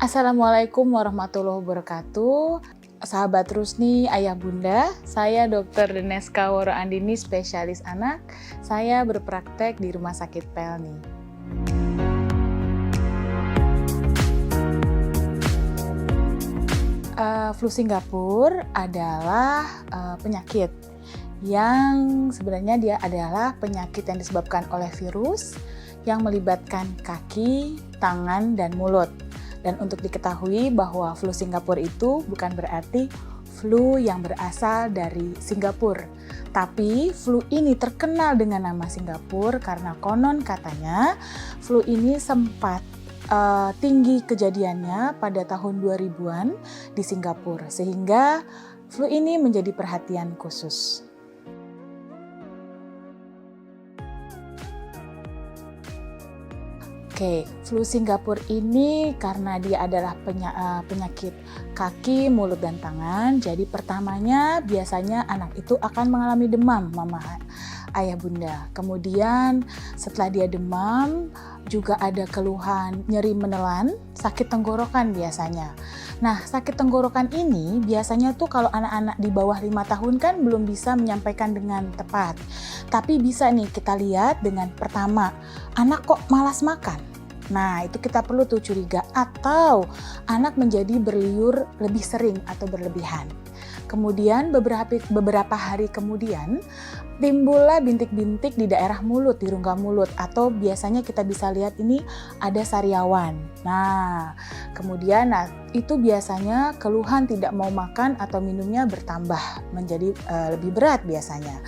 Assalamualaikum warahmatullahi wabarakatuh. Sahabat Rusni, ayah bunda, saya Dr. Deneska Woro Andini, spesialis anak. Saya berpraktek di Rumah Sakit Pelni. Flu Singapura adalah penyakit yang sebenarnya dia adalah penyakit yang disebabkan oleh virus yang melibatkan kaki, tangan, dan mulut. Dan untuk diketahui bahwa flu Singapura itu bukan berarti flu yang berasal dari Singapura. Tapi flu ini terkenal dengan nama Singapura karena konon katanya flu ini sempat tinggi kejadiannya pada tahun 2000-an di Singapura. Sehingga flu ini menjadi perhatian khusus. Oke, flu Singapura ini karena dia adalah penyakit kaki, mulut, dan tangan. Jadi pertamanya biasanya anak itu akan mengalami demam, mama, ayah, bunda. Kemudian setelah dia demam, juga ada keluhan nyeri menelan, sakit tenggorokan biasanya. Nah, sakit tenggorokan ini biasanya tuh kalau anak-anak di bawah 5 tahun kan belum bisa menyampaikan dengan tepat. Tapi bisa nih kita lihat dengan pertama, anak kok malas makan. Nah, itu kita perlu tuh curiga atau anak menjadi berliur lebih sering atau berlebihan. Kemudian beberapa hari kemudian timbullah bintik-bintik di daerah mulut, di rongga mulut, atau biasanya kita bisa lihat ini ada sariawan. Nah, kemudian itu biasanya keluhan tidak mau makan atau minumnya bertambah menjadi lebih berat biasanya.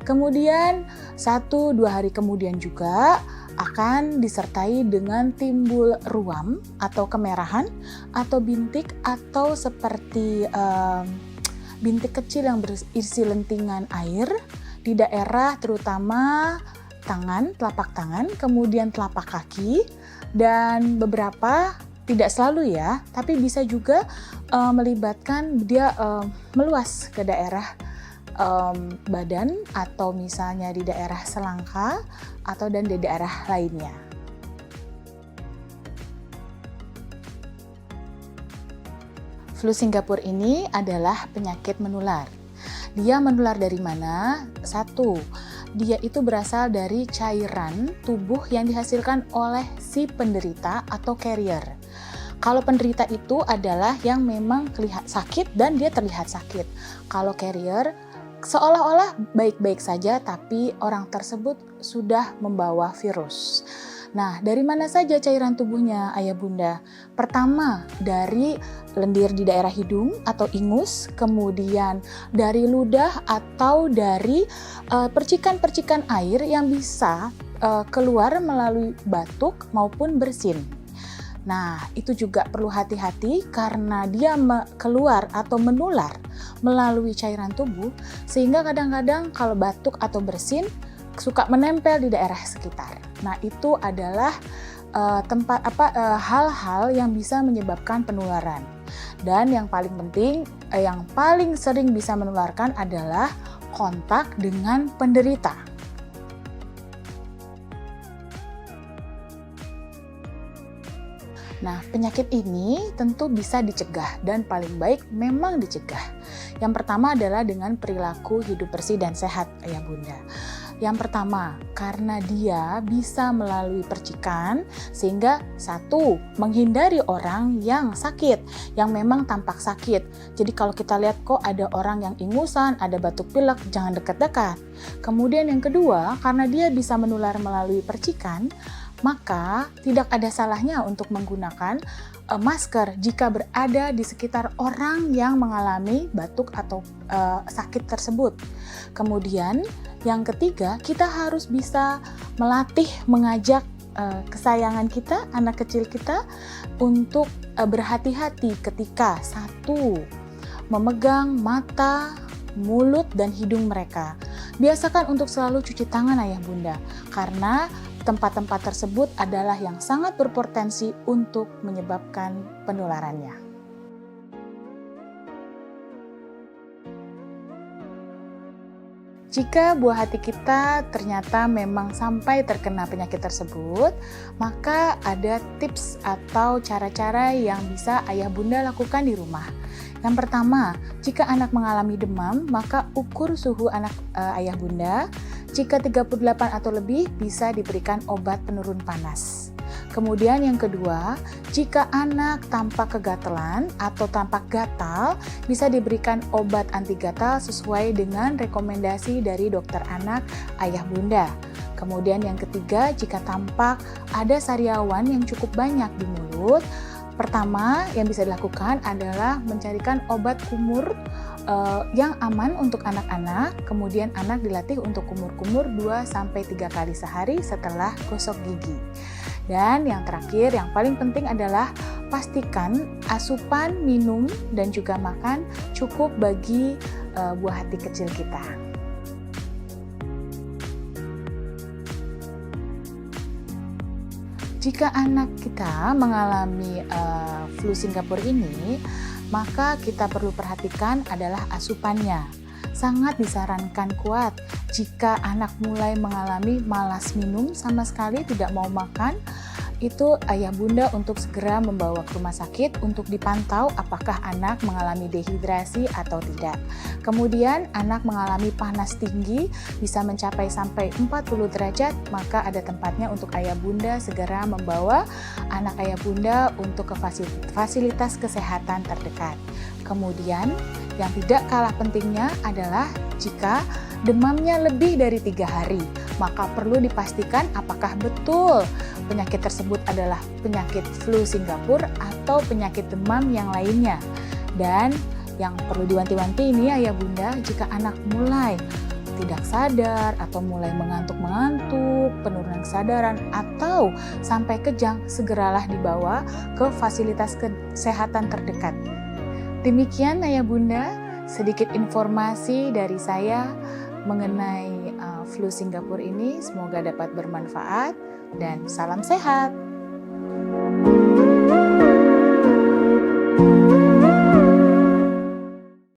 Kemudian 1-2 hari kemudian juga akan disertai dengan timbul ruam atau kemerahan atau bintik atau seperti bintik kecil yang berisi lentingan air di daerah terutama tangan, telapak tangan, kemudian telapak kaki, dan beberapa tidak selalu ya, tapi bisa juga melibatkan dia meluas ke daerah badan atau misalnya di daerah selangka atau dan di daerah lainnya. Flu Singapura ini adalah penyakit menular. Dia menular dari mana? 1, dia itu berasal dari cairan tubuh yang dihasilkan oleh si penderita atau carrier. Kalau penderita itu adalah yang memang terlihat sakit dan dia terlihat sakit. Kalau carrier seolah-olah baik-baik saja tapi orang tersebut sudah membawa virus. Nah, dari mana saja cairan tubuhnya, ayah bunda? Pertama, dari lendir di daerah hidung atau ingus, kemudian dari ludah atau dari percikan-percikan air yang bisa keluar melalui batuk maupun bersin. Nah, itu juga perlu hati-hati karena dia keluar atau menular melalui cairan tubuh, sehingga kadang-kadang kalau batuk atau bersin suka menempel di daerah sekitar. Nah, itu adalah hal-hal yang bisa menyebabkan penularan. Dan yang paling penting, yang paling sering bisa menularkan adalah kontak dengan penderita. Nah, penyakit ini tentu bisa dicegah dan paling baik memang dicegah. Yang pertama adalah dengan perilaku hidup bersih dan sehat, ayah bunda. Yang pertama, karena dia bisa melalui percikan sehingga 1, menghindari orang yang sakit, yang memang tampak sakit. Jadi kalau kita lihat kok ada orang yang ingusan, ada batuk pilek, jangan dekat-dekat. Kemudian yang kedua, karena dia bisa menular melalui percikan, maka tidak ada salahnya untuk menggunakan masker jika berada di sekitar orang yang mengalami batuk atau sakit tersebut. Kemudian yang ketiga, kita harus bisa melatih mengajak kesayangan kita, anak kecil kita untuk berhati-hati ketika 1, memegang mata, mulut, dan hidung mereka. Biasakan untuk selalu cuci tangan ayah bunda, karena tempat-tempat tersebut adalah yang sangat berpotensi untuk menyebabkan penularannya. Jika buah hati kita ternyata memang sampai terkena penyakit tersebut, maka ada tips atau cara-cara yang bisa ayah bunda lakukan di rumah. Yang pertama, jika anak mengalami demam, maka ukur suhu anak ayah bunda. Jika 38 atau lebih, bisa diberikan obat penurun panas. Kemudian yang kedua, jika anak tampak kegatalan atau tampak gatal, bisa diberikan obat anti gatal sesuai dengan rekomendasi dari dokter anak ayah bunda. Kemudian yang ketiga, jika tampak ada sariawan yang cukup banyak di mulut, pertama yang bisa dilakukan adalah mencarikan obat kumur yang aman untuk anak-anak. Kemudian anak dilatih untuk kumur-kumur 2-3 kali sehari setelah gosok gigi. Dan yang terakhir, yang paling penting adalah pastikan asupan, minum, dan juga makan cukup bagi buah hati kecil kita. Jika anak kita mengalami flu Singapura ini, maka kita perlu perhatikan adalah asupannya. Sangat disarankan kuat jika anak mulai mengalami malas minum sama sekali, tidak mau makan, itu ayah bunda untuk segera membawa ke rumah sakit untuk dipantau apakah anak mengalami dehidrasi atau tidak. Kemudian anak mengalami panas tinggi bisa mencapai sampai 40 derajat, maka ada tempatnya untuk ayah bunda segera membawa anak ayah bunda untuk ke fasilitas kesehatan terdekat. Kemudian yang tidak kalah pentingnya adalah jika demamnya lebih dari 3 hari, maka perlu dipastikan apakah betul penyakit tersebut adalah penyakit flu Singapura atau penyakit demam yang lainnya. Dan yang perlu diwanti-wanti ini ayah bunda, jika anak mulai tidak sadar atau mulai mengantuk-mengantuk, penurunan kesadaran atau sampai kejang, segeralah dibawa ke fasilitas kesehatan terdekat. Demikian ayah bunda, sedikit informasi dari saya mengenai flu Singapura ini. Semoga dapat bermanfaat dan salam sehat.